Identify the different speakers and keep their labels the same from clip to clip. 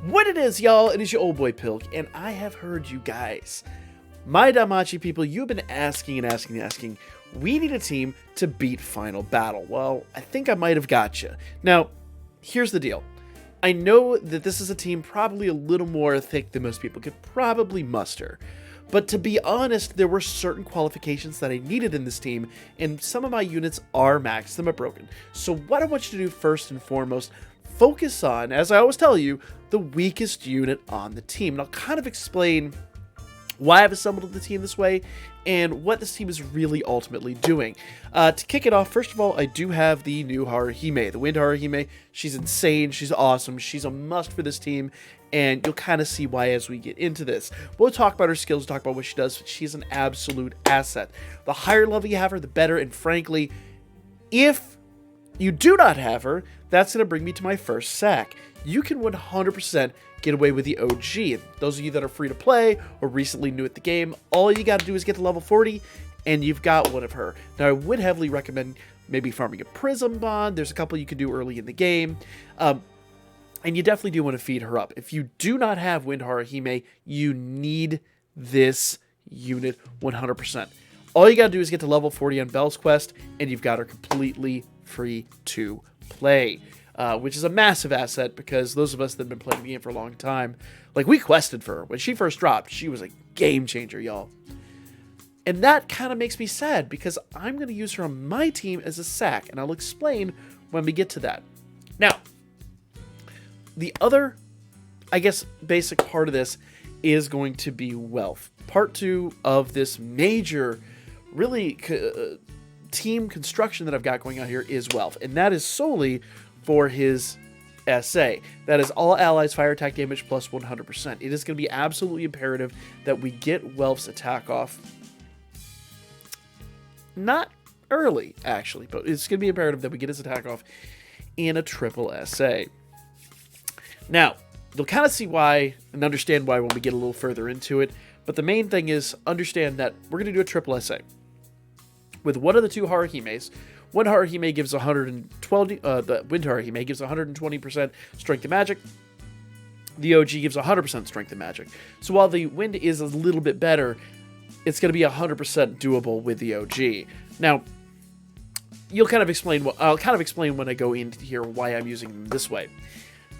Speaker 1: What it is, y'all, it is your old boy Pilk, and I have heard you guys. My Damachi people, you've been asking and asking and asking, we need a team to beat Final Battle. Well, I think I might have got you. Now, here's the deal. I know that this is a team probably a little more thick than most people could probably muster. But to be honest, there were certain qualifications that I needed in this team, and some of my units are maxed, some are broken. So what I want you to do first and foremost, focus on, as I always tell you, the weakest unit on the team. And I'll kind of explain why I've assembled the team this way, and what this team is really ultimately doing. To kick it off, first of all, I do have the new Haruhime, the Wind Haruhime. She's insane, she's awesome, she's a must for this team, and you'll kind of see why as we get into this. We'll talk about her skills, talk about what she does, but she's an absolute asset. The higher level you have her, the better, and frankly, if you do not have her, that's going to bring me to my first sack. You can 100% get away with the OG. Those of you that are free to play or recently new at the game, all you got to do is get to level 40 and you've got one of her. Now, I would heavily recommend maybe farming a Prism Bond. There's a couple you can do early in the game. And you definitely do want to feed her up. If you do not have Wind Haruhime, you need this unit 100%. All you got to do is get to level 40 on Belle's Quest, and you've got her completely free to play. Which is a massive asset, because those of us that have been playing the game for a long time, like, we quested for her. When she first dropped, she was a game changer, y'all. And that kind of makes me sad, because I'm going to use her on my team as a sack, and I'll explain when we get to that. Now, the other, I guess, basic part of this is going to be wealth. Part 2 of this major, really, team construction that I've got going on here is wealth, and that is solely for his SA. That is all allies fire attack damage plus 100%. It is going to be absolutely imperative that we get Welf's attack off. Not early, actually, but it's going to be imperative that we get his attack off in a triple SA. Now, you'll kind of see why and understand why when we get a little further into it, but the main thing is understand that we're going to do a triple SA. With one of the two Haruhimes, one Haruhime gives 120, the Wind Haruhime gives 120% strength and magic. The OG gives 100% strength and magic. So while the Wind is a little bit better, it's going to be 100% doable with the OG. Now, I'll kind of explain when I go into here why I'm using them this way.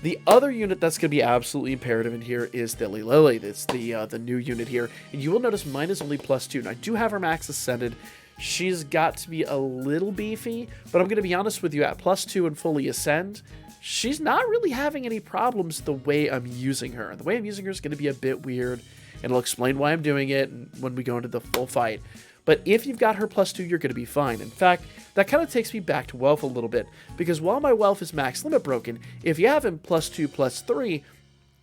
Speaker 1: The other unit that's going to be absolutely imperative in here is Dilly Lily. That's the new unit here. And you will notice mine is only +2. Now, I do have her max ascended. She's got to be a little beefy, but I'm going to be honest with you, at +2 and fully ascend, she's not really having any problems the way I'm using her. The way I'm using her is going to be a bit weird, and I'll explain why I'm doing it when we go into the full fight. But if you've got her +2, you're going to be fine. In fact, that kind of takes me back to wealth a little bit, because while my wealth is max limit broken, if you have him +2, +3,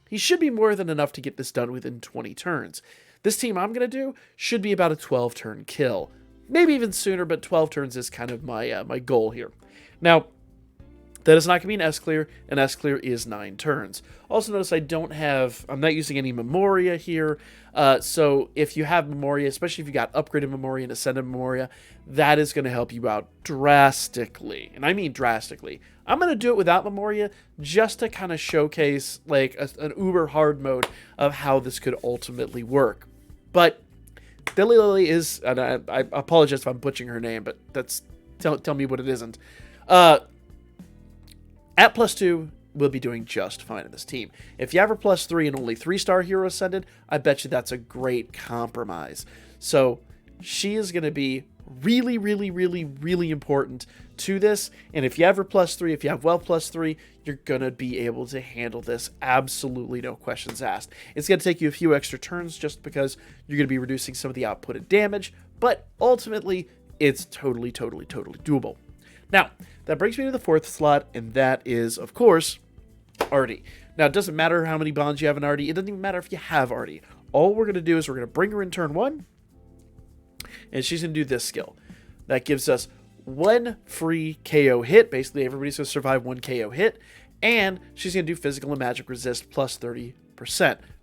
Speaker 1: he should be more than enough to get this done within 20 turns. This team I'm going to do should be about a 12-turn kill. Maybe even sooner, but 12 turns is kind of my my goal here. Now, that is not going to be an S-Clear, and S-Clear is 9 turns. Also notice I'm not using any Memoria here, so if you have Memoria, especially if you got upgraded Memoria and ascended Memoria, that is going to help you out drastically, and I mean drastically. I'm going to do it without Memoria, just to kind of showcase like an uber hard mode of how this could ultimately work. But Dilly Lily is, and I apologize if I'm butchering her name, but tell me what it isn't. At +2, we'll be doing just fine in this team. If you have her +3 and only 3-star hero ascended, I bet you that's a great compromise. So she is going to be really, really, really, really important to this. And if you have her +3, if you have wealth +3, you're going to be able to handle this absolutely no questions asked. It's going to take you a few extra turns just because you're going to be reducing some of the outputted damage, but ultimately it's totally, totally, totally doable. Now, that brings me to the 4th slot, and that is, of course, Artie. Now, it doesn't matter how many bonds you have in Artie. It doesn't even matter if you have Artie. All we're going to do is we're going to bring her in turn 1, and she's going to do this skill. That gives us 1 free KO hit. Basically, everybody's going to survive 1 KO hit, and she's going to do physical and magic resist plus 30%.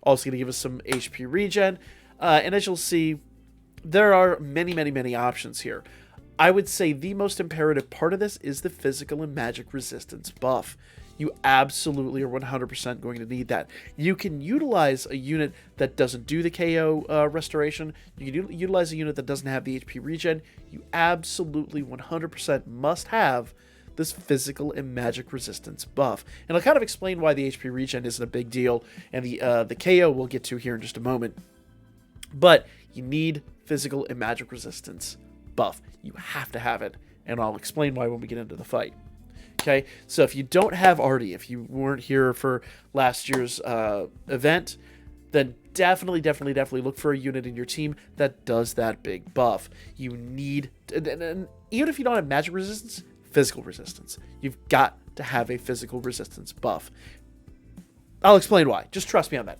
Speaker 1: Also going to give us some HP regen, and as you'll see, there are many, many, many options here. I would say the most imperative part of this is the physical and magic resistance buff. you absolutely are 100% going to need that. You can utilize a unit that doesn't do the KO restoration. You can utilize a unit that doesn't have the HP regen. You absolutely 100% must have this physical and magic resistance buff. And I'll kind of explain why the HP regen isn't a big deal, and the KO we'll get to here in just a moment. But you need physical and magic resistance buff. You have to have it, and I'll explain why when we get into the fight. Okay, so if you don't have Artie, if you weren't here for last year's event, then definitely look for a unit in your team that does that big buff. You need, and even if you don't have magic resistance, physical resistance. You've got to have a physical resistance buff. I'll explain why. Just trust me on that.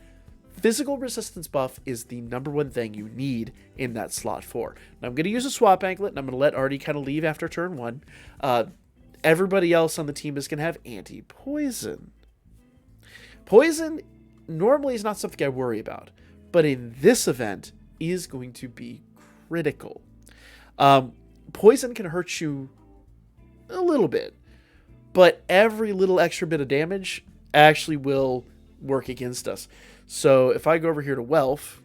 Speaker 1: Physical resistance buff is the number one thing you need in that slot 4. Now I'm going to use a swap anklet, and I'm going to let Artie kind of leave after turn 1. Everybody else on the team is going to have anti-poison. Poison normally is not something I worry about, but in this event is going to be critical. Poison can hurt you a little bit, but every little extra bit of damage actually will work against us. So if I go over here to Wealth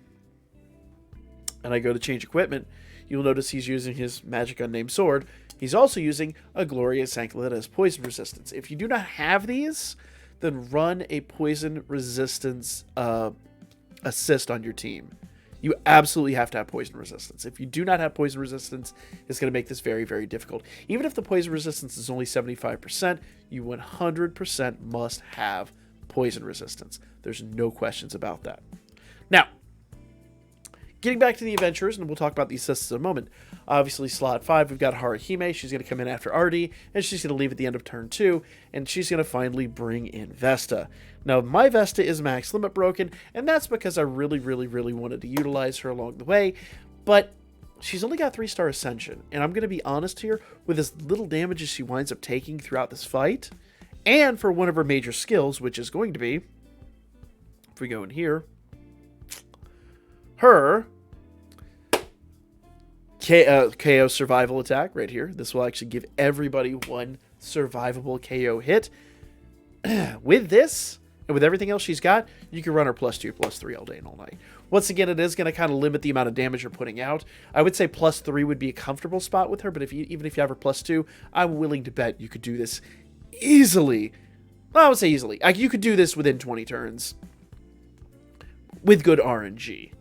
Speaker 1: and I go to change equipment, you'll notice he's using his magic unnamed sword. He's also using a glorious anklet as poison resistance. If you do not have these, then run a poison resistance assist on your team. You absolutely have to have poison resistance. If you do not have poison resistance, it's going to make this very, very difficult. Even if the poison resistance is only 75%, you 100% must have poison resistance. There's no questions about that. Now, getting back to the adventures, and we'll talk about the assists in a moment. Obviously, slot 5, we've got Haruhime. She's going to come in after Artie, and she's going to leave at the end of turn 2, and she's going to finally bring in Vesta. Now, my Vesta is max limit broken, and that's because I really wanted to utilize her along the way, but she's only got 3-star Ascension, and I'm going to be honest here, with as little damage as she winds up taking throughout this fight, and for one of her major skills, which is going to be, if we go in here, her KO survival attack right here. This will actually give everybody one survivable KO hit. With this, and with everything else she's got, you can run her +2, +3 all day and all night. Once again, it is going to kind of limit the amount of damage you're putting out. I would say +3 would be a comfortable spot with her, but even if you have her +2, I'm willing to bet you could do this easily. Well, I would say easily. You could do this within 20 turns with good RNG.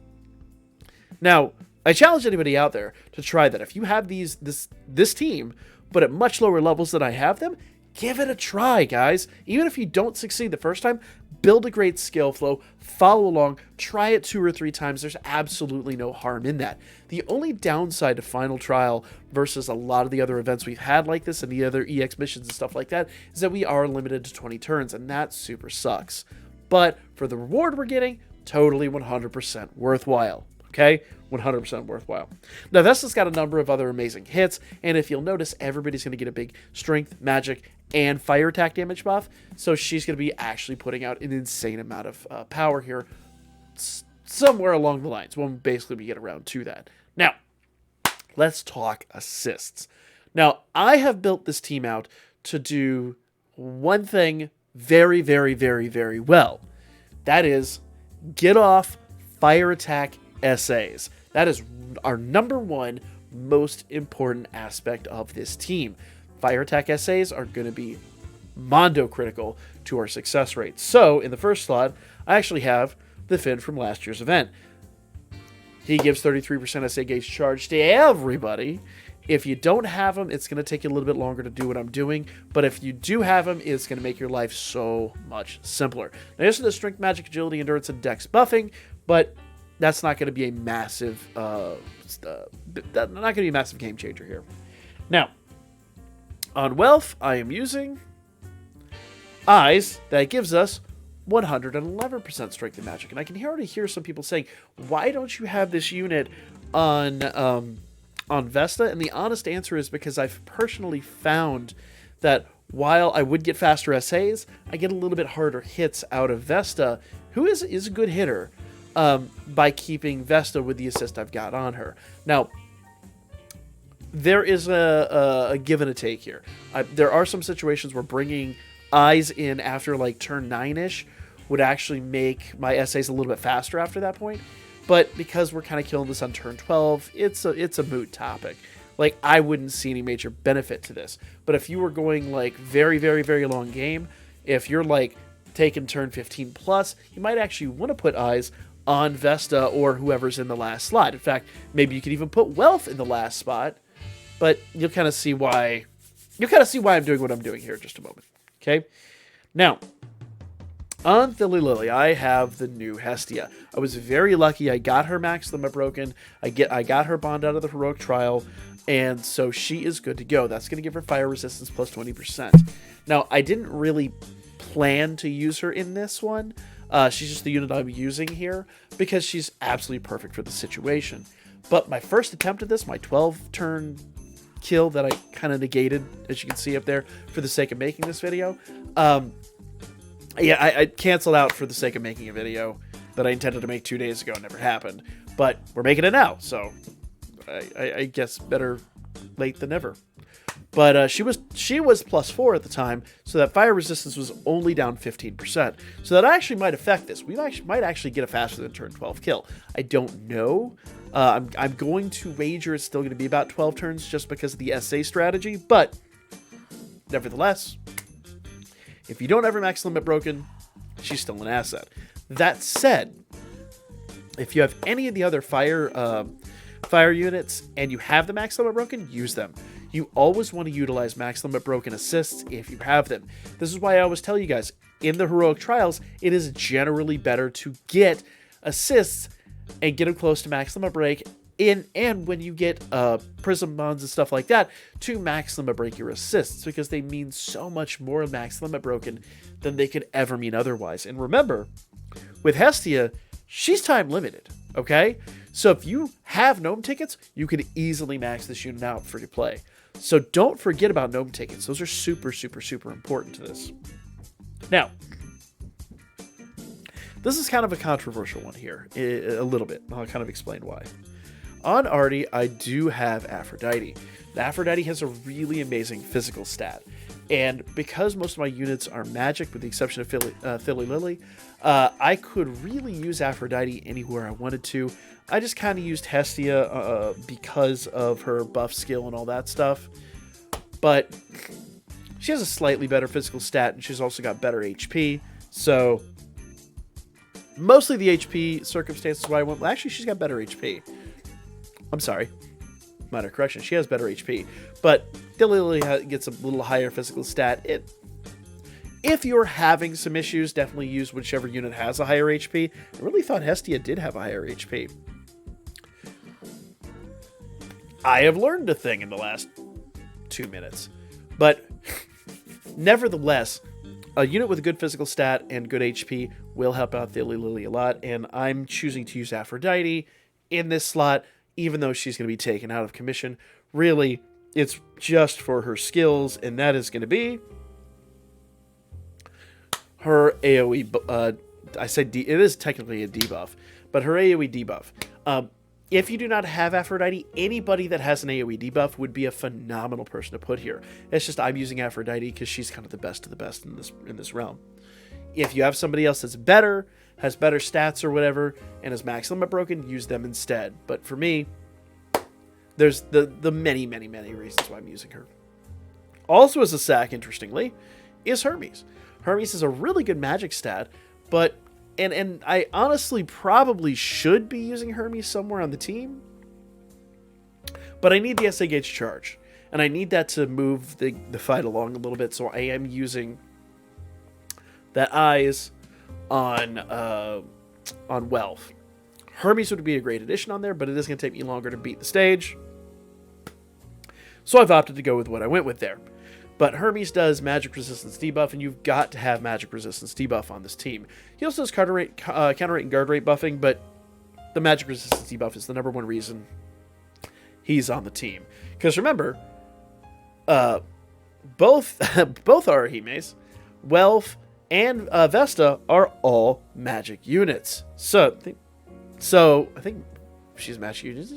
Speaker 1: Now, I challenge anybody out there to try that. If you have this team, but at much lower levels than I have them, give it a try, guys. Even if you don't succeed the first time, build a great skill flow, follow along, try it 2 or 3 times. There's absolutely no harm in that. The only downside to Final Trial versus a lot of the other events we've had like this and the other EX missions and stuff like that is that we are limited to 20 turns, and that super sucks. But for the reward we're getting, totally 100% worthwhile. Okay? 100% worthwhile. Now, Vesta's got a number of other amazing hits, and if you'll notice, everybody's going to get a big strength, magic, and fire attack damage buff, so she's going to be actually putting out an insane amount of power here somewhere along the lines when basically we get around to that. Now, let's talk assists. Now, I have built this team out to do one thing very well. That is, get off fire attack essays. That is our number one most important aspect of this team. Fire attack essays are going to be mondo critical to our success rate. So in the first slot, I actually have the Finn from last year's event. He gives 33% essay gauge charge to everybody. If you don't have him, it's going to take you a little bit longer to do what I'm doing. But if you do have him, it's going to make your life so much simpler. Now, this is the strength, magic, agility, endurance, and dex buffing, but that's not going to be a massive, game changer here. Now, on wealth, I am using Eyes. That gives us 111% strength and magic. And I can already hear some people saying, why don't you have this unit on Vesta? And the honest answer is because I've personally found that while I would get faster essays, I get a little bit harder hits out of Vesta, who is a good hitter, by keeping Vesta with the assist I've got on her. Now, there is a give and a take here. There are some situations where bringing eyes in after like turn 9-ish would actually make my essays a little bit faster after that point. But because we're kind of killing this on turn 12, it's a moot topic. Like, I wouldn't see any major benefit to this. But if you were going like very, very, very long game, if you're like taking turn 15 plus, you might actually want to put eyes on Vesta or whoever's in the last slot. In fact, maybe you could even put Wealth in the last spot. But you'll kind of see why. You'll kind of see why I'm doing what I'm doing here in just a moment. Okay? Now, on Thilly Lily, I have the new Hestia. I was very lucky. I got her Max Limit broken. I got her bond out of the Heroic Trial, and so she is good to go. That's going to give her fire resistance plus 20%. Now, I didn't really plan to use her in this one. She's just the unit I'm using here because she's absolutely perfect for the situation. But my first attempt at this, my 12-turn kill that I kind of negated, as you can see up there, for the sake of making this video. Yeah, I canceled out for the sake of making a video that I intended to make 2 days ago. It never happened. But we're making it now, so I guess better late than never. But she was +4 at the time, so that fire resistance was only down 15%. So that actually might affect this. We might actually get a faster than turn 12 kill. I don't know. I'm going to wager it's still going to be about 12 turns just because of the SA strategy, but nevertheless, if you don't have her max limit broken, she's still an asset. That said, if you have any of the other fire units and you have the max limit broken, use them. You always want to utilize max limit broken assists if you have them. This is why I always tell you guys, in the Heroic Trials, it is generally better to get assists and get them close to max limit break, and when you get prism bonds and stuff like that, to max limit break your assists, because they mean so much more max limit broken than they could ever mean otherwise. And remember, with Hestia, she's time limited, okay? So if you have gnome tickets, you can easily max this unit out for your play. So don't forget about gnome tickets. Those are super, super, super important to this. Now, this is kind of a controversial one here, a little bit. I'll kind of explain why. On Artie, I do have Aphrodite. The Aphrodite has a really amazing physical stat. And because most of my units are magic, with the exception of Thilly Lily, I could really use Aphrodite anywhere I wanted to. I just kind of used Hestia because of her buff skill and all that stuff. But she has a slightly better physical stat, and she's also got better HP. So mostly the HP circumstances why I went. Well, actually, she's got better HP. I'm sorry. Minor correction. She has better HP. But Thilly Lily gets a little higher physical stat. If you're having some issues, definitely use whichever unit has a higher HP. I really thought Hestia did have a higher HP. I have learned a thing in the last 2 minutes. But nevertheless, a unit with a good physical stat and good HP will help out Thilly Lily a lot. And I'm choosing to use Aphrodite in this slot, even though she's going to be taken out of commission. Really, it's just for her skills, and that is going to be her AoE. I said it is technically a debuff, but her AoE debuff. If you do not have Aphrodite, anybody that has an AoE debuff would be a phenomenal person to put here. It's just I'm using Aphrodite because she's kind of the best of the best in this realm. If you have somebody else that's better, has better stats or whatever, and is max limit broken, use them instead. But for me, there's the many, many, many reasons why I'm using her. Also as a sack, interestingly, is Hermes. Hermes is a really good magic stat, but and I honestly probably should be using Hermes somewhere on the team, but I need the SA gauge charge, and I need that to move the fight along a little bit, so I am using that eyes on Wealth. Hermes would be a great addition on there, but it is going to take me longer to beat the stage, so I've opted to go with what I went with there. But Hermes does magic resistance debuff, and you've got to have magic resistance debuff on this team. He also does counter rate and guard rate buffing, but the magic resistance debuff is the #1 reason he's on the team. Because remember, both Arahimes, Wealth, and Vesta are all magic units. So I think she's magic units.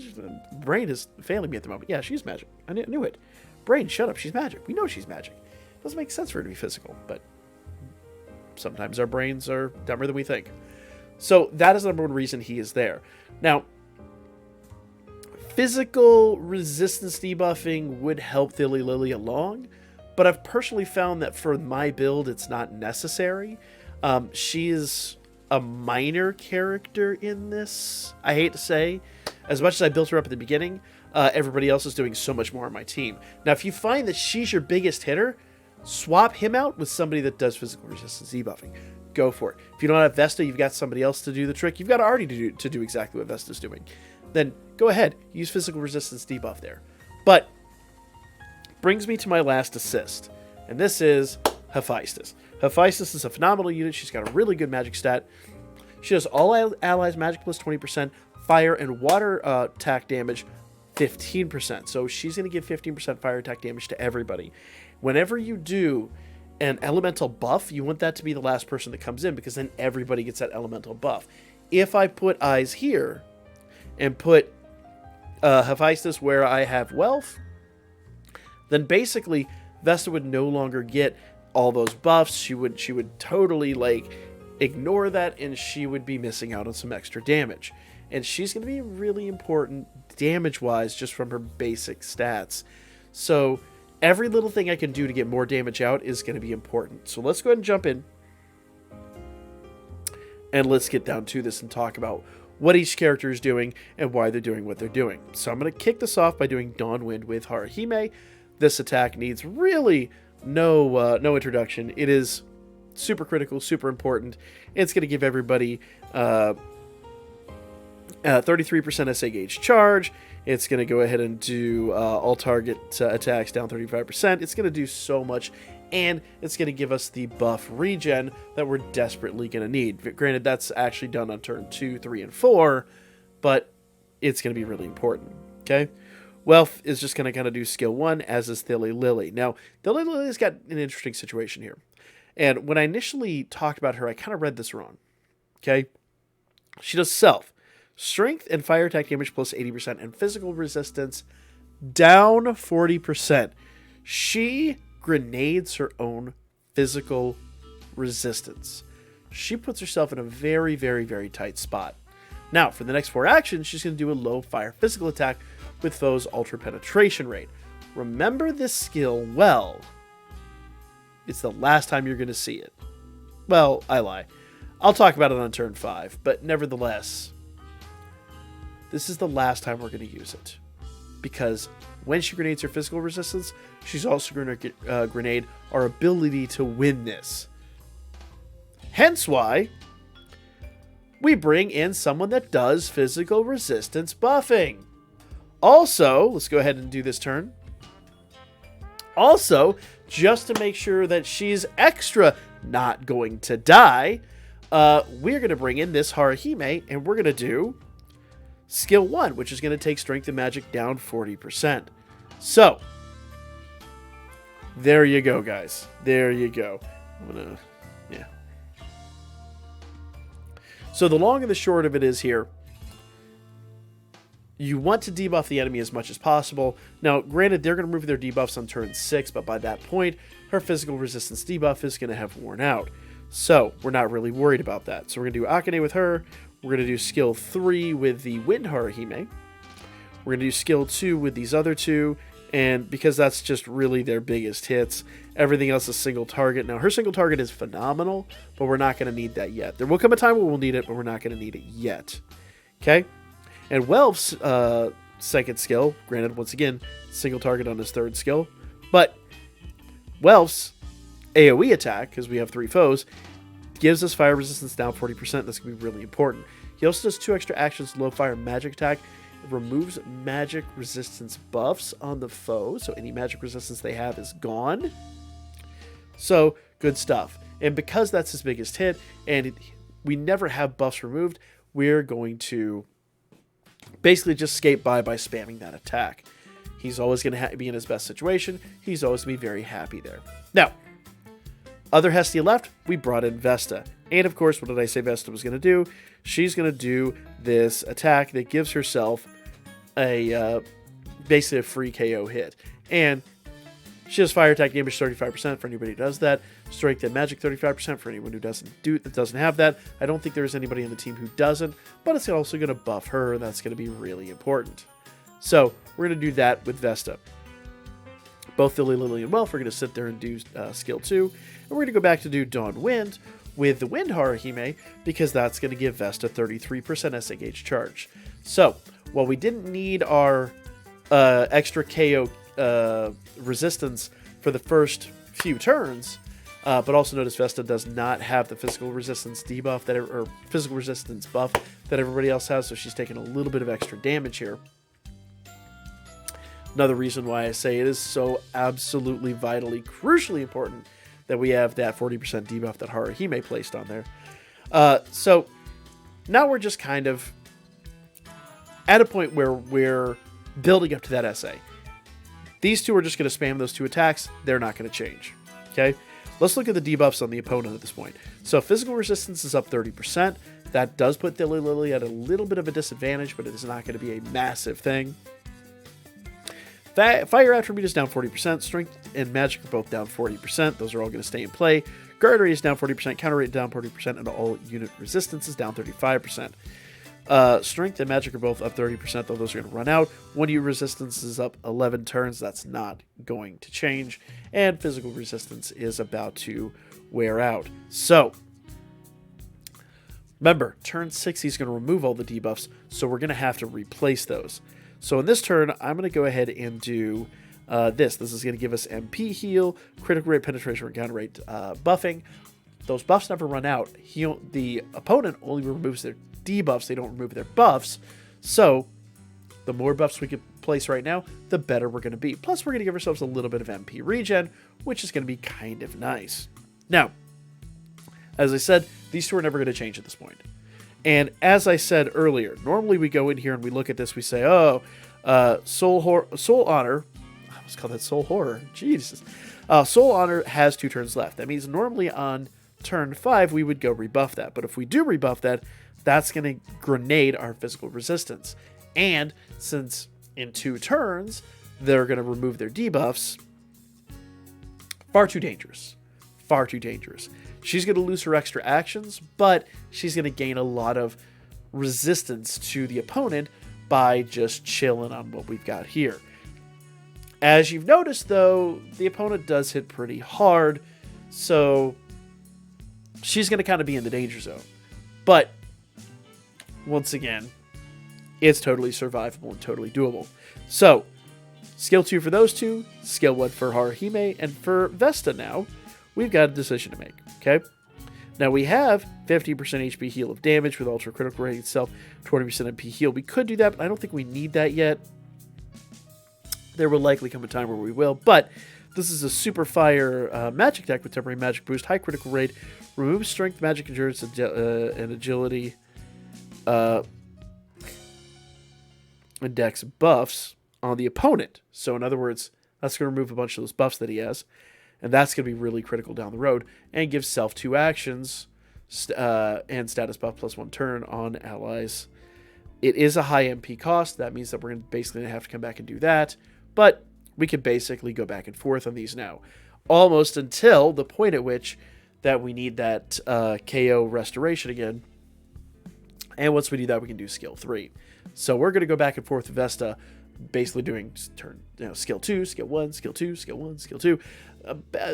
Speaker 1: Brain is failing me at the moment. Yeah, she's magic. I knew it. Brain, shut up. She's magic. We know she's magic. Doesn't make sense for her to be physical, but sometimes our brains are dumber than we think. So that is the number one reason he is there. Now, physical resistance debuffing would help Thilly Lily along, but I've personally found that for my build, it's not necessary. She is a minor character in this, I hate to say. As much as I built her up at the beginning, everybody else is doing so much more on my team. Now, if you find that she's your biggest hitter, swap him out with somebody that does physical resistance debuffing. Go for it. If you don't have Vesta, you've got somebody else to do the trick. You've got Artie to do exactly what Vesta's doing. Then go ahead, use physical resistance debuff there. But brings me to my last assist, and this is Hephaestus. Hephaestus is a phenomenal unit. She's got a really good magic stat. She does all allies magic plus 20%, fire and water attack damage 15%. So she's going to give 15% fire attack damage to everybody. Whenever you do an elemental buff, you want that to be the last person that comes in, because then everybody gets that elemental buff. If I put eyes here and put Hephaestus where I have wealth, then basically Vesta would no longer get all those buffs. She would totally like ignore that, and she would be missing out on some extra damage. And she's going to be really important damage-wise just from her basic stats. So every little thing I can do to get more damage out is going to be important. So let's go ahead and jump in, and let's get down to this and talk about what each character is doing and why they're doing what they're doing. So I'm going to kick this off by doing Dawnwind with Haruhime. This attack needs really no introduction. It is super critical, super important. It's going to give everybody 33% SA gauge charge. It's going to go ahead and do all target attacks down 35%. It's going to do so much, and it's going to give us the buff regen that we're desperately going to need. Granted, that's actually done on turn 2, 3, and 4, but it's going to be really important. Okay? Wealth is just going to kind of do skill 1, as is Thilly Lily. Now, Thilly Lily's got an interesting situation here. And when I initially talked about her, I kind of read this wrong. Okay? She does self. Strength and fire attack damage plus 80%, and physical resistance down 40%. She grenades her own physical resistance. She puts herself in a very, very, very tight spot. Now, for the next 4 actions, she's going to do a low fire physical attack with foe's ultra penetration rate. Remember this skill well. It's the last time you're going to see it. Well, I lie. I'll talk about it on turn 5, but nevertheless, this is the last time we're going to use it. Because when she grenades her physical resistance, she's also going to grenade our ability to win this. Hence why we bring in someone that does physical resistance buffing. Also, let's go ahead and do this turn. Also, just to make sure that she's extra not going to die, we're going to bring in this Haruhime, and we're going to do skill 1, which is going to take strength and magic down 40%. So, there you go, guys. There you go. Yeah. So the long and the short of it is here, you want to debuff the enemy as much as possible. Now, granted, they're going to remove their debuffs on turn 6, but by that point, her physical resistance debuff is going to have worn out. So, we're not really worried about that. So we're going to do Akane with her. We're going to do skill 3 with the Wind Haruhime. We're going to do skill 2 with these other two. And because that's just really their biggest hits, everything else is single target. Now, her single target is phenomenal, but we're not going to need that yet. There will come a time where we'll need it, but we're not going to need it yet. Okay? And Welf's second skill, granted, once again, single target on his third skill, but Welf's AoE attack, because we have 3 foes, gives us fire resistance down 40%. That's going to be really important. He also does 2 extra actions, low fire magic attack. It removes magic resistance buffs on the foe, so any magic resistance they have is gone. So, good stuff. And because that's his biggest hit, and we never have buffs removed, we're going to basically just skate by spamming that attack. He's always going to be in his best situation. He's always going to be very happy there. Now, other Hestia left, we brought in Vesta. And of course, what did I say Vesta was going to do? She's going to do this attack that gives herself a basically a free KO hit. And She has fire attack damage 35% for anybody who does that. Strength and magic 35% for anyone who doesn't have that. I don't think there's anybody on the team who doesn't, but it's also going to buff her, and that's going to be really important. So we're going to do that with Vesta. Both Lily, Lily, and Wealth, we're going to sit there and do skill 2. And we're going to go back to do Dawn Wind with the Wind Haruhime, because that's going to give Vesta 33% SA gauge charge. So while we didn't need our extra KO resistance for the first few turns, but also notice Vesta does not have the physical resistance debuff or physical resistance buff that everybody else has, so she's taking a little bit of extra damage here. Another reason why I say it is so absolutely vitally, crucially important that we have that 40% debuff that Haruhime placed on there. So now we're just kind of at a point where we're building up to that SA. These two are just going to spam those two attacks. They're not going to change. Okay, let's look at the debuffs on the opponent at this point. So physical resistance is up 30%. That does put Lily Lily at a little bit of a disadvantage, but it is not going to be a massive thing. Fire attribute is down 40%. Strength and magic are both down 40%. Those are all going to stay in play. Guard rate is down 40%. Counter rate down 40%. And all unit resistance is down 35%. Strength and magic are both up 30%, though those are going to run out. 1U resistance is up 11 turns. That's not going to change. And physical resistance is about to wear out. So, remember, turn 6 he's going to remove all the debuffs, so we're going to have to replace those. So in this turn, I'm going to go ahead and do this. This is going to give us MP heal, critical rate, penetration, or counter rate buffing. Those buffs never run out. The opponent only removes their debuffs. They don't remove their buffs. So the more buffs we can place right now, the better we're going to be. Plus, we're going to give ourselves a little bit of MP regen, which is going to be kind of nice. Now, as I said, these two are never going to change at this point. And as I said earlier, normally we go in here and we look at this, we say, oh, Soul Honor, I almost call that Soul Horror, Jesus. Soul Honor has 2 turns left. That means normally on turn 5 we would go rebuff that. But if we do rebuff that, that's going to grenade our physical resistance. And since in 2 turns they're going to remove their debuffs, far too dangerous. Far too dangerous. She's going to lose her extra actions, but she's going to gain a lot of resistance to the opponent by just chilling on what we've got here. As you've noticed, though, the opponent does hit pretty hard, so she's going to kind of be in the danger zone. But, once again, it's totally survivable and totally doable. So, skill 2 for those two, skill 1 for Haruhime, and for Vesta now, we've got a decision to make, okay? Now we have 50% HP heal of damage with ultra critical rate itself, 20% MP heal. We could do that, but I don't think we need that yet. There will likely come a time where we will, but this is a super fire magic deck with temporary magic boost, high critical rate, removes strength, magic endurance, and agility, and dex buffs on the opponent. So in other words, that's going to remove a bunch of those buffs that he has. And that's going to be really critical down the road. And gives self 2 actions and status buff plus 1 turn on allies. It is a high MP cost. That means that we're basically going to have to come back and do that. But we can basically go back and forth on these now. Almost until the point at which that we need that KO restoration again. And once we do that, we can do skill 3. So we're going to go back and forth with Vesta, basically doing skill 2, skill 1, skill 2, skill 1, skill 2,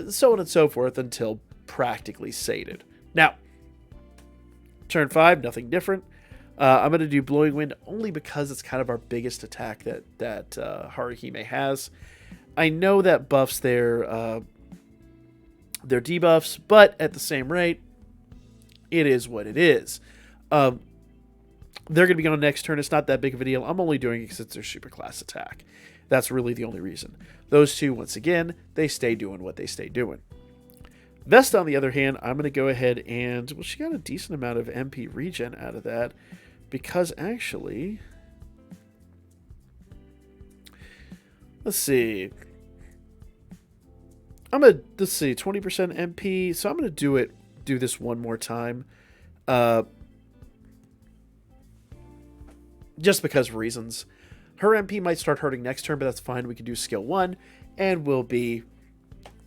Speaker 1: so on and so forth until practically sated. Now, turn 5, nothing different. I'm going to do Blowing Wind only because it's kind of our biggest attack that Haruhime has. I know that buffs their debuffs, but at the same rate, it is what it is. They're going to be going next turn. It's not that big of a deal. I'm only doing it because it's their super class attack. That's really the only reason. Those two, once again, they stay doing what they stay doing. Vesta, on the other hand, I'm going to go ahead and... Well, she got a decent amount of MP regen out of that. Because, actually... Let's see. Let's see, 20% MP. So I'm going to do this one more time. Just because of reasons. Her MP might start hurting next turn, but that's fine. We can do skill 1, and we'll be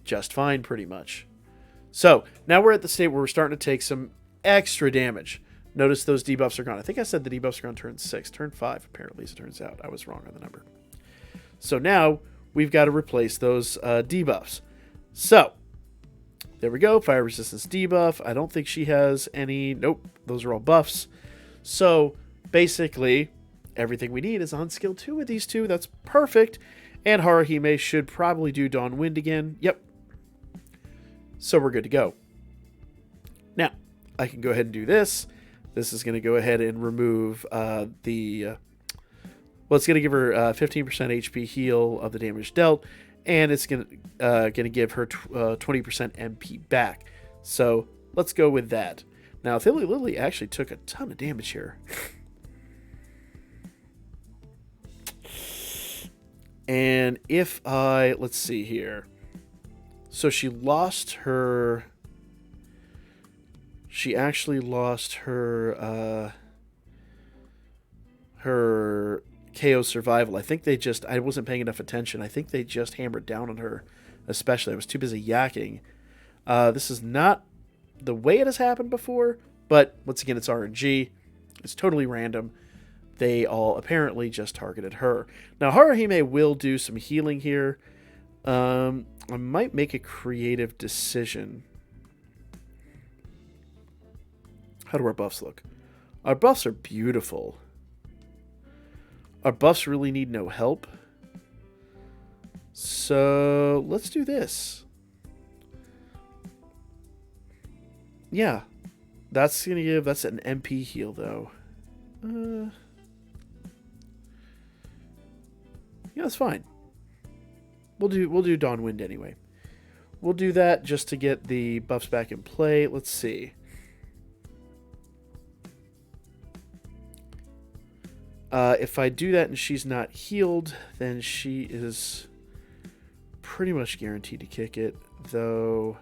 Speaker 1: just fine, pretty much. So, now we're at the state where we're starting to take some extra damage. Notice those debuffs are gone. I think I said the debuffs are on turn 6. Turn 5, apparently, as it turns out. I was wrong on the number. So now, we've got to replace those debuffs. So, there we go. Fire resistance debuff. I don't think she has any. Nope, those are all buffs. So, basically, everything we need is on skill 2 with these two. That's perfect. And Haruhime should probably do Dawn Wind again. Yep. So we're good to go. Now, I can go ahead and do this. This is going to go ahead and remove well, it's going to give her 15% HP heal of the damage dealt, and it's going to give her 20% MP back. So let's go with that. Now, Thilly Lily actually took a ton of damage here. And if let's see here. So she lost her, she actually lost her, her KO survival. I think I wasn't paying enough attention. I think they just hammered down on her, especially. I was too busy yakking. This is not the way it has happened before, but once again, it's RNG. It's totally random. They all apparently just targeted her. Now, Haruhime will do some healing here. I might make a creative decision. How do our buffs look? Our buffs are beautiful. Our buffs really need no help. So, let's do this. Yeah. That's going to give... That's an MP heal, though. Yeah, that's fine. We'll do Dawn Wind anyway. We'll do that just to get the buffs back in play. Let's see. If I do that and she's not healed, then she is pretty much guaranteed to kick it, though.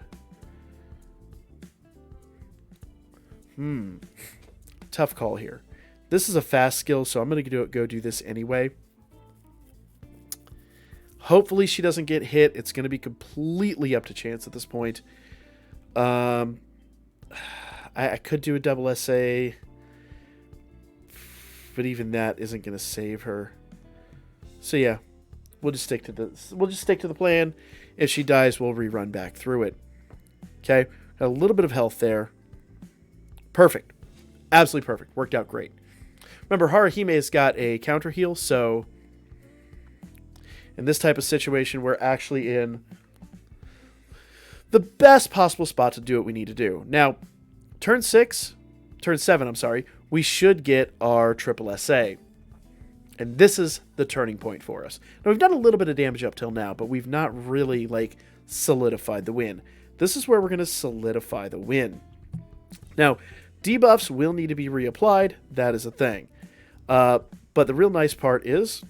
Speaker 1: Tough call here. This is a fast skill, so I'm going to go do this anyway. Hopefully she doesn't get hit. It's going to be completely up to chance at this point. I could do a double SA, but even that isn't going to save her. So yeah, we'll just stick to this. We'll just stick to the plan. If she dies, we'll rerun back through it. Okay, got a little bit of health there. Perfect, absolutely perfect. Worked out great. Remember, Haruhime's got a counter heal, so in this type of situation, we're actually in the best possible spot to do what we need to do. Now, turn 7, I'm sorry, we should get our triple SA. And this is the turning point for us. Now, we've done a little bit of damage up till now, but we've not really, solidified the win. This is where we're going to solidify the win. Now, debuffs will need to be reapplied. That is a thing. But the real nice part is...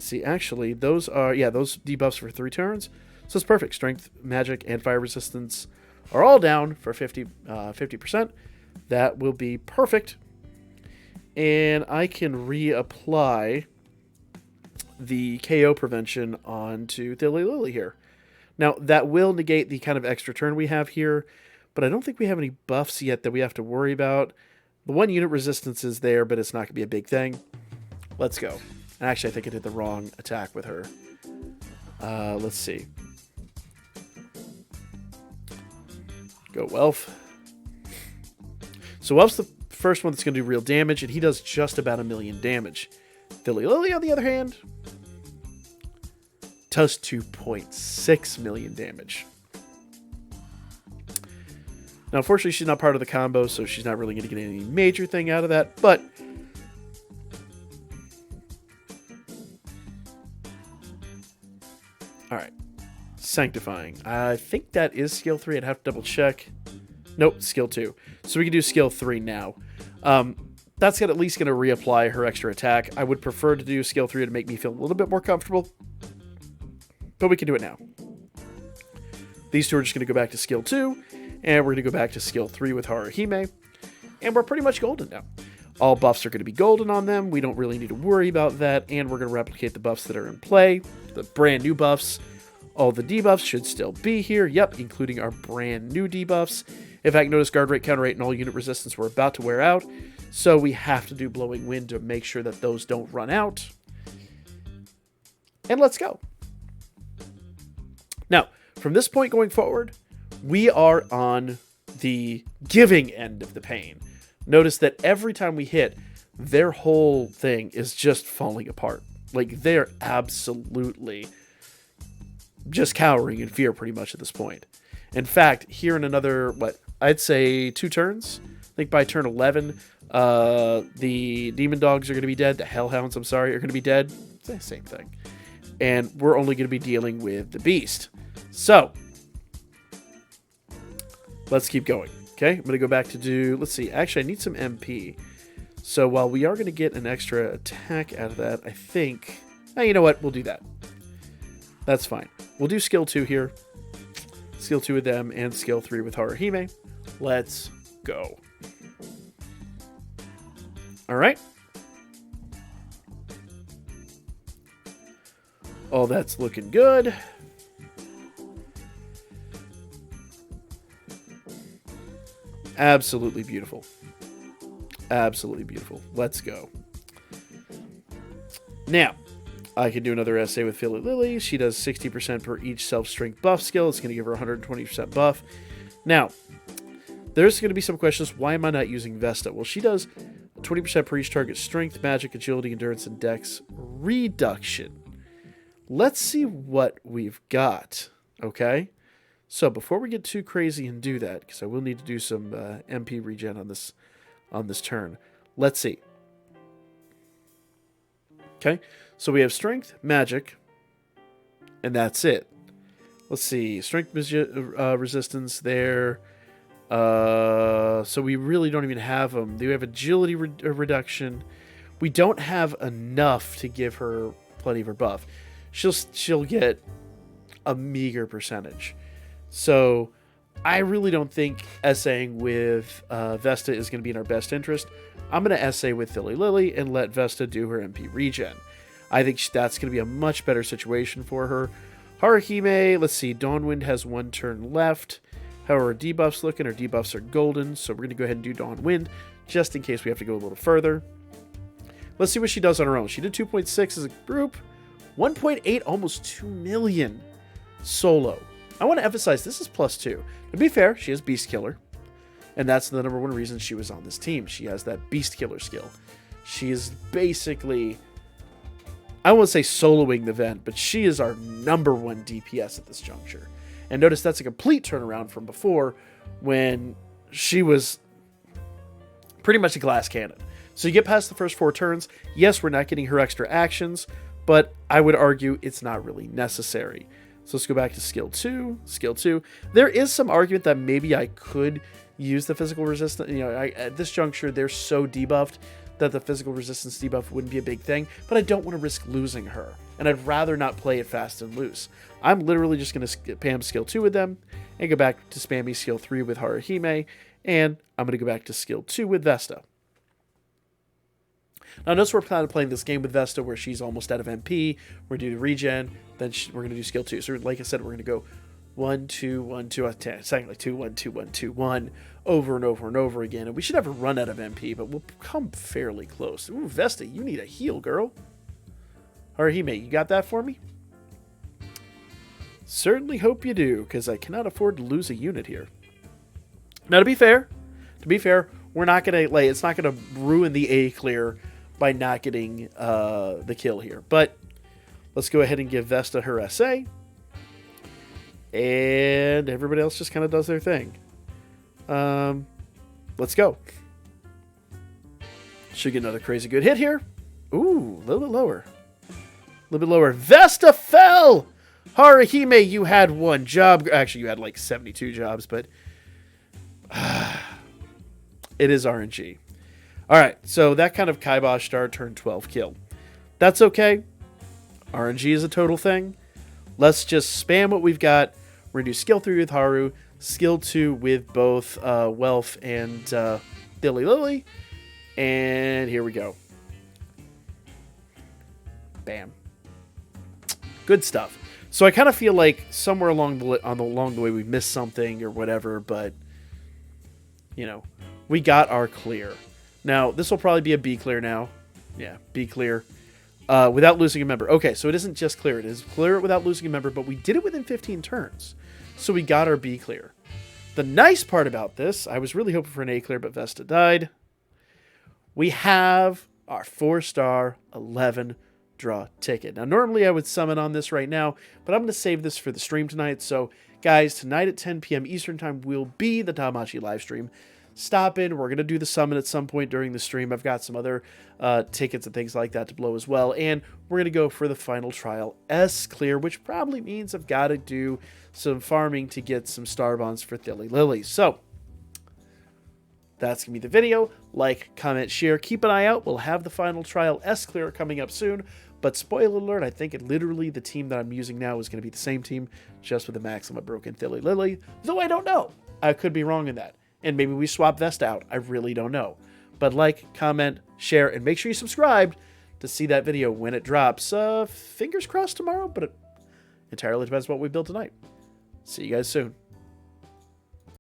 Speaker 1: See, actually, those debuffs for 3 turns. So it's perfect. Strength, magic, and fire resistance are all down for 50%. That will be perfect. And I can reapply the KO prevention onto Thilly Lily here. Now, that will negate the kind of extra turn we have here, but I don't think we have any buffs yet that we have to worry about. The 1 unit resistance is there, but it's not going to be a big thing. Let's go. Actually, I think I did the wrong attack with her. Let's see. Go Welf. So Welf's the first one that's going to do real damage, and he does just about 1 million damage. Thilly Lily, on the other hand, does 2.6 million damage. Now, unfortunately, she's not part of the combo, so she's not really going to get any major thing out of that, but... Alright. Sanctifying. I think that is skill 3. I'd have to double check. Nope, skill 2. So we can do skill 3 now. That's at least going to reapply her extra attack. I would prefer to do skill 3 to make me feel a little bit more comfortable. But we can do it now. These two are just going to go back to skill 2. And we're going to go back to skill 3 with Haruhime. And we're pretty much golden now. All buffs are going to be golden on them. We don't really need to worry about that. And we're going to replicate the buffs that are in play. The brand new buffs All the debuffs should still be here. Yep, including our brand new debuffs. In fact, notice guard rate, counter rate, and all unit resistance were about to wear out. So we have to do blowing wind to make sure that those don't run out. And let's go. Now, from this point going forward, we are on the giving end of the pain. Notice that every time we hit, their whole thing is just falling apart. Like, they're absolutely just cowering in fear pretty much at this point. In fact, here in another, I'd say 2 turns. I think by turn 11, the demon dogs are going to be dead. The hellhounds, I'm sorry, are going to be dead. It's the same thing. And we're only going to be dealing with the beast. So, let's keep going. Okay, I'm going to go back to do, let's see, actually I need some MP. So while we are going to get an extra attack out of that, I think, you know what, we'll do that. That's fine. We'll do skill 2 here. Skill 2 with them and skill 3 with Haruhime. Let's go. All right. Oh, that's looking good. Absolutely beautiful. Absolutely beautiful. Let's go. Now, I can do another essay with Philly Lily. She does 60% per each self-strength buff skill. It's going to give her 120% buff. Now, there's going to be some questions. Why am I not using Vesta? Well, she does 20% per each target strength, magic, agility, endurance, and dex reduction. Let's see what we've got. Okay? So before we get too crazy and do that, because I will need to do some MP regen on this turn. Let's see. Okay, so we have strength, magic, and that's it. Let's see, strength resistance there. So we really don't even have them. Do we have agility reduction? We don't have enough to give her plenty of her buff. She'll get a meager percentage. So I really don't think essaying with Vesta is going to be in our best interest. I'm going to essay with Philly Lily and let Vesta do her MP regen. I think that's going to be a much better situation for her. Haruhime, let's see, Dawnwind has 1 turn left. How are her debuffs looking? Her debuffs are golden, so we're going to go ahead and do Dawnwind, just in case we have to go a little further. Let's see what she does on her own. She did 2.6 as a group, 1.8, almost 2 million solo. I want to emphasize this is +2. To be fair, she has Beast Killer, and that's the #1 reason she was on this team. She has that Beast Killer skill. She is basically, I won't say soloing the vent, but she is our #1 DPS at this juncture. And notice that's a complete turnaround from before when she was pretty much a glass cannon. So you get past the first 4 turns. Yes, we're not getting her extra actions, but I would argue it's not really necessary. So let's go back to skill 2. Skill 2. There is some argument that maybe I could use the physical resistance. You know, at this juncture, they're so debuffed that the physical resistance debuff wouldn't be a big thing. But I don't want to risk losing her. And I'd rather not play it fast and loose. I'm literally just going to spam skill 2 with them. And go back to spamming skill 3 with Haruhime. And I'm going to go back to skill 2 with Vesta. Now, notice we're planning on playing this game with Vesta where she's almost out of MP. We're going to do regen. Then we're going to do skill 2. So, like I said, we're going to go 1, 2, 1, 2, second, like 2, 1, 2, 1, 2, 1, over and over and over again. And we should have a run out of MP, but we'll come fairly close. Ooh, Vesta, you need a heal, girl. Haruhime, you got that for me? Certainly hope you do, because I cannot afford to lose a unit here. Now, to be fair, we're not going to, it's not going to ruin the A clear by not getting the kill here. But let's go ahead and give Vesta her SA. And everybody else just kind of does their thing. Let's go. Should get another crazy good hit here. Ooh, a little bit lower. A little bit lower. Vesta fell! Haruhime, you had 1 job. Actually, you had like 72 jobs, but it is RNG. All right, so that kind of kiboshed our turn 12 kill. That's okay. RNG is a total thing. Let's just spam what we've got. We're going to do skill 3 with Haru, skill 2 with both Wealth and Philly Lily. And here we go. Bam. Good stuff. So I kind of feel like somewhere along the way we missed something or whatever, but you know, we got our clear. Now this will probably be a B clear now. Yeah, B clear. Without losing a member. Okay, so it isn't just clear. It is clear without losing a member, but we did it within 15 turns. So we got our B clear. The nice part about this, I was really hoping for an A clear, but Vesta died. We have our 4-star 11 draw ticket. Now, normally I would summon on this right now, but I'm going to save this for the stream tonight. So, guys, tonight at 10 p.m. Eastern Time will be the Danmachi live stream. Stop in. We're going to do the summon at some point during the stream. I've got some other tickets and things like that to blow as well. And we're going to go for the final trial S clear, which probably means I've got to do some farming to get some star bonds for Thilly Lily. So that's going to be the video. Like, comment, share. Keep an eye out. We'll have the final trial S clear coming up soon. But spoiler alert, I think literally the team that I'm using now is going to be the same team, just with the Maxima Broken Thilly Lily. Though I don't know. I could be wrong in that. And maybe we swap Vesta out. I really don't know. But like, comment, share, and make sure you subscribe to see that video when it drops. Fingers crossed tomorrow, but it entirely depends on what we build tonight. See you guys soon.